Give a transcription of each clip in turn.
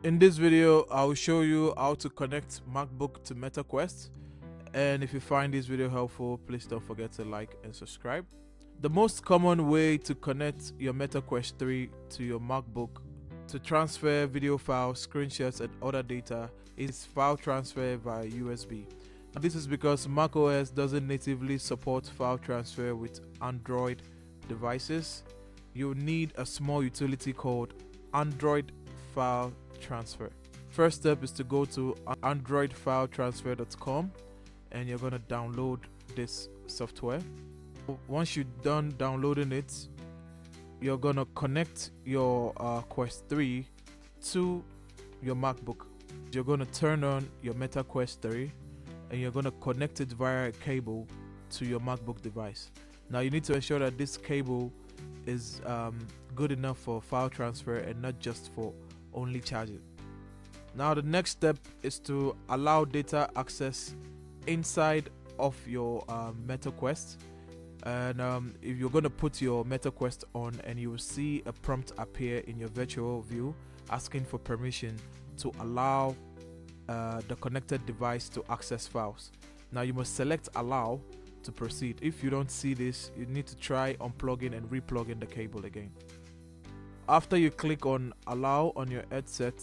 In this video, I will show you how to connect MacBook to MetaQuest. And if you find this video helpful, please don't forget to like and subscribe. The most common way to connect your MetaQuest 3 to your MacBook to transfer video files, screenshots, and other data is file transfer via USB. Now, this is because macOS doesn't natively support file transfer with Android devices. You'll need a small utility called Android File Transfer. First step is to go to androidfiletransfer.com and you're going to download this software. Once you're done downloading it, you're going to connect your Quest 3 to your MacBook. You're going to turn on your MetaQuest 3 and you're going to connect it via a cable to your MacBook device. Now you need to ensure that this cable is good enough for file transfer and not just for only charging. Now the next step is to allow data access inside of your MetaQuest. And if you're going to put your MetaQuest on, and you will see a prompt appear in your virtual view asking for permission to allow the connected device to access files. Now you must select allow to proceed. If you don't see this, you need to try unplugging and replugging the cable again. After you click on allow on your headset,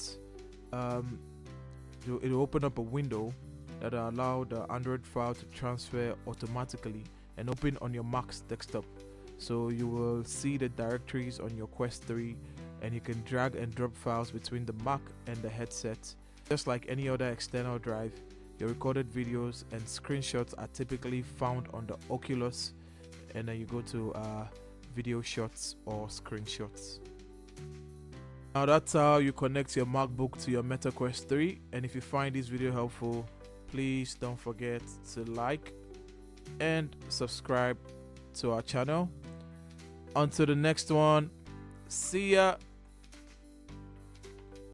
it will open up a window that will allow the Android file to transfer automatically and open on your Mac's desktop. So you will see the directories on your Quest 3 and you can drag and drop files between the Mac and the headset. Just like any other external drive, your recorded videos and screenshots are typically found on the Oculus, and then you go to video shots or screenshots. Now that's how you connect your MacBook to your MetaQuest 3, and if you find this video helpful, please don't forget to like and subscribe to our channel. Until the next one, see ya.